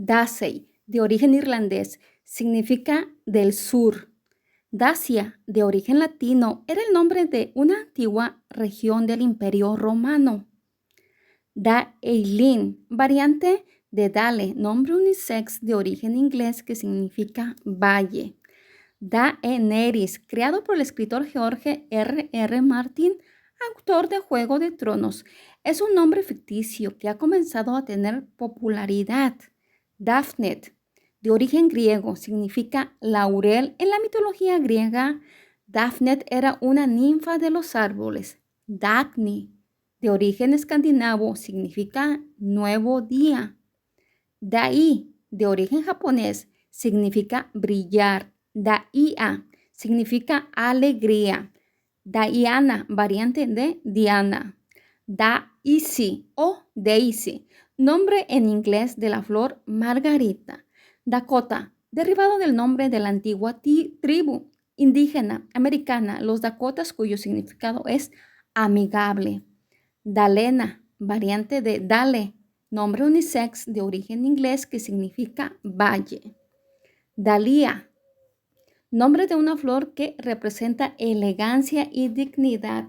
Dacia, de origen irlandés, significa del sur. Dacia, de origen latino, era el nombre de una antigua región del Imperio Romano. Daelin, variante de Dale, nombre unisex de origen inglés que significa valle. Daenerys, creado por el escritor George R.R. Martin, autor de Juego de Tronos, es un nombre ficticio que ha comenzado a tener popularidad. Daphne, de origen griego, significa laurel. En la mitología griega, Daphne era una ninfa de los árboles. Dagny, de origen escandinavo, significa nuevo día. Dai, de origen japonés, significa brillar. Daia, significa alegría. Diana, variante de Diana. Daisy o Daisy, nombre en inglés de la flor margarita. Dakota, derivado del nombre de la antigua tribu indígena americana, los Dakotas, cuyo significado es amigable. Dalena, variante de Dale, nombre unisex de origen inglés que significa valle. Dalia, nombre de una flor que representa elegancia y dignidad.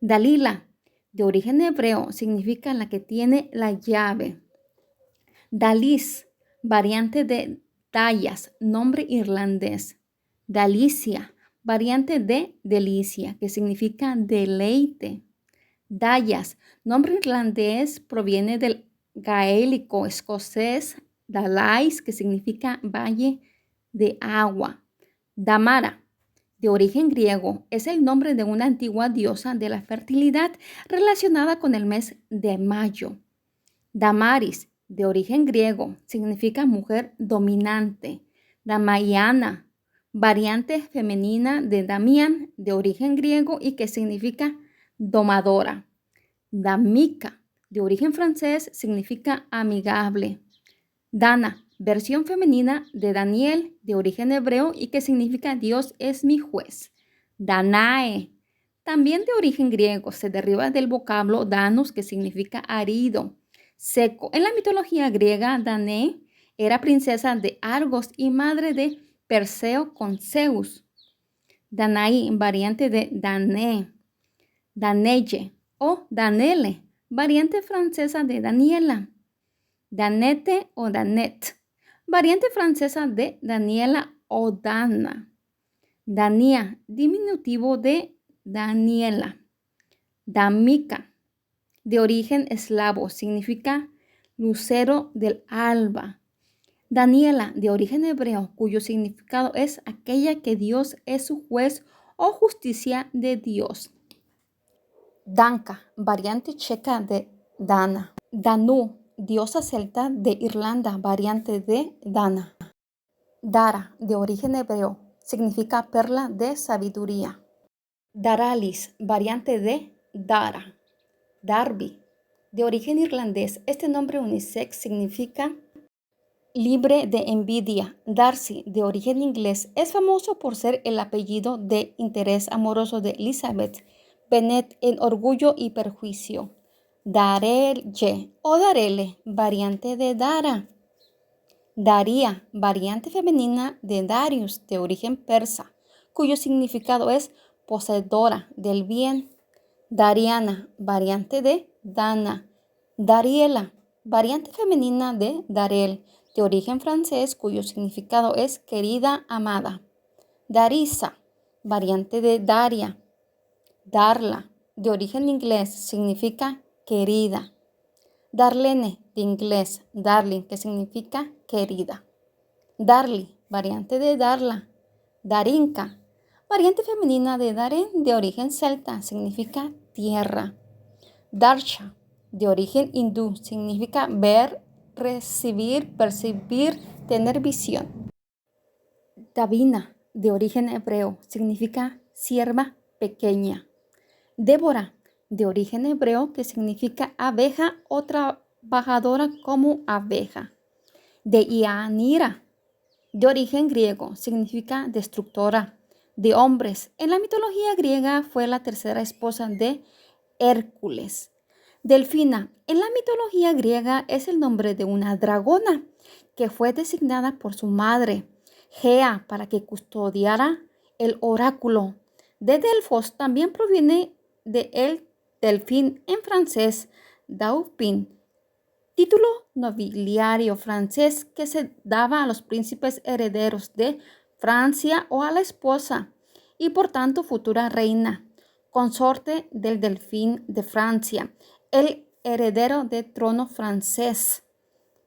Dalila, de origen hebreo, significa la que tiene la llave. Dalis, variante de Dallas, nombre irlandés. Dalicia, variante de delicia, que significa deleite. Dallas, nombre irlandés, proviene del gaélico escocés Dalais, que significa valle de agua. Damara, de origen griego, es el nombre de una antigua diosa de la fertilidad relacionada con el mes de mayo. Damaris, de origen griego, significa mujer dominante. Damaiana, variante femenina de Damián, de origen griego y que significa domadora. Damica, de origen francés, significa amigable. Dana, versión femenina de Daniel, de origen hebreo y que significa Dios es mi juez. Danae, también de origen griego, se deriva del vocablo danos, que significa arido, seco. En la mitología griega, Danae era princesa de Argos y madre de Perseo con Zeus. Danaí, variante de Danae. Danelle o Danele, variante francesa de Daniela. Danette o Danette, variante francesa de Daniela o Dana. Dania, diminutivo de Daniela. Damica, de origen eslavo, significa lucero del alba. Daniela, de origen hebreo, cuyo significado es aquella que Dios es su juez o justicia de Dios. Danka, variante checa de Dana. Danu, diosa celta de Irlanda, variante de Dana. Dara, de origen hebreo, significa perla de sabiduría. Daralis, variante de Dara. Darby, de origen irlandés, este nombre unisex significa libre de envidia. Darcy, de origen inglés, es famoso por ser el apellido de interés amoroso de Elizabeth Bennet en Orgullo y Perjuicio. Darelle o Darele, variante de Dara. Daría, variante femenina de Darius, de origen persa, cuyo significado es poseedora del bien. Dariana, variante de Dana. Dariela, variante femenina de Darel, de origen francés, cuyo significado es querida, amada. Darisa, variante de Daria. Darla, de origen inglés, significa querida. Darlene, de inglés, darling, que significa querida. Darly, variante de Darla. Darinka, variante femenina de Daren, de origen celta, significa tierra. Darsha, de origen hindú, significa ver, recibir, percibir, tener visión. Davina, de origen hebreo, significa sierva pequeña. Débora, de origen hebreo, que significa abeja o trabajadora como abeja. Deianira, de origen griego, significa destructora de hombres. En la mitología griega fue la tercera esposa de Hércules. Delfina, en la mitología griega es el nombre de una dragona. que fue designada por su madre, Gea, para que custodiara el oráculo. De Delfos también proviene de el delfín en francés, dauphin, título nobiliario francés que se daba a los príncipes herederos de Francia o a la esposa y por tanto futura reina, consorte del delfín de Francia, el heredero del trono francés.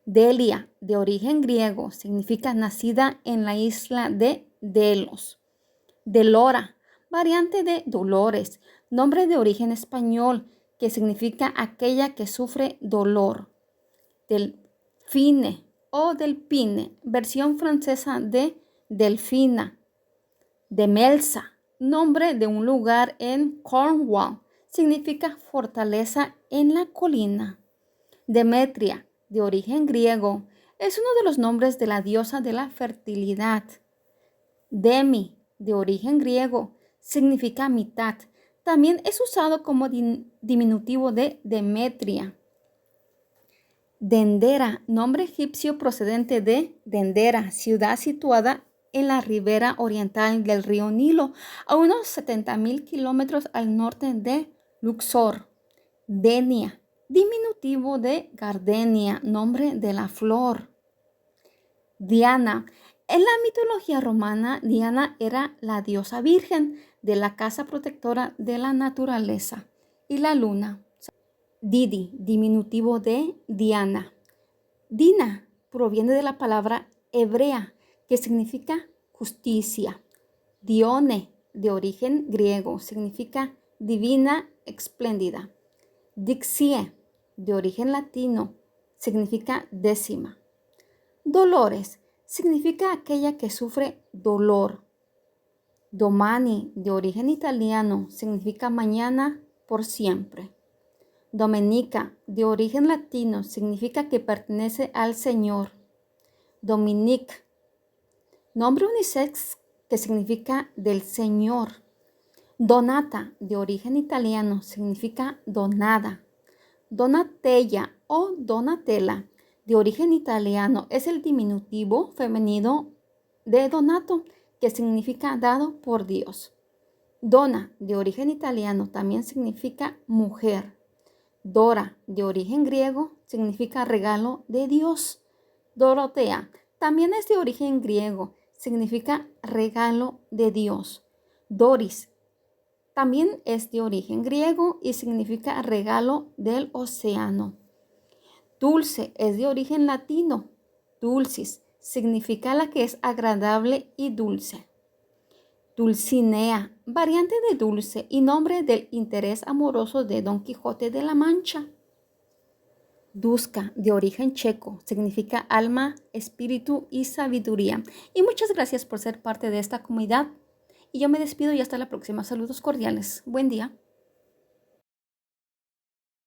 Delia, de origen griego, significa nacida en la isla de Delos. Delora, variante de Dolores, nombre de origen español que significa aquella que sufre dolor. Delfine o Delpine, versión francesa de Delfina. Demelsa, nombre de un lugar en Cornwall, significa fortaleza en la colina. Demetria, de origen griego, es uno de los nombres de la diosa de la fertilidad. Demi, de origen griego, significa mitad. También es usado como diminutivo de Demetria. Dendera, nombre egipcio procedente de Dendera, ciudad situada en la ribera oriental del río Nilo, a unos 70,000 kilómetros al norte de Luxor. Denia, diminutivo de Gardenia, nombre de la flor. Diana, en la mitología romana, Diana era la diosa virgen de la casa protectora de la naturaleza y la luna. Didi, diminutivo de Diana. Dina proviene de la palabra hebrea que significa justicia. Dione, de origen griego, significa divina, espléndida. Dixie, de origen latino, significa décima. Dolores, significa aquella que sufre dolor. Domani, de origen italiano, significa mañana por siempre. Domenica, de origen latino, significa que pertenece al Señor. Dominique, nombre unisex que significa del Señor. Donata, de origen italiano, significa donada. Donatella o Donatella, de origen italiano, es el diminutivo femenino de Donato, que significa dado por Dios. Donna, de origen italiano, también significa mujer. Dora, de origen griego, significa regalo de Dios. Dorotea, también es de origen griego, significa regalo de Dios. Doris, también es de origen griego y significa regalo del océano. Dulce es de origen latino. Dulcis significa la que es agradable y dulce. Dulcinea, variante de dulce y nombre del interés amoroso de Don Quijote de la Mancha. Duska, de origen checo, significa alma, espíritu y sabiduría. Y muchas gracias por ser parte de esta comunidad. Y yo me despido y hasta la próxima. Saludos cordiales. Buen día.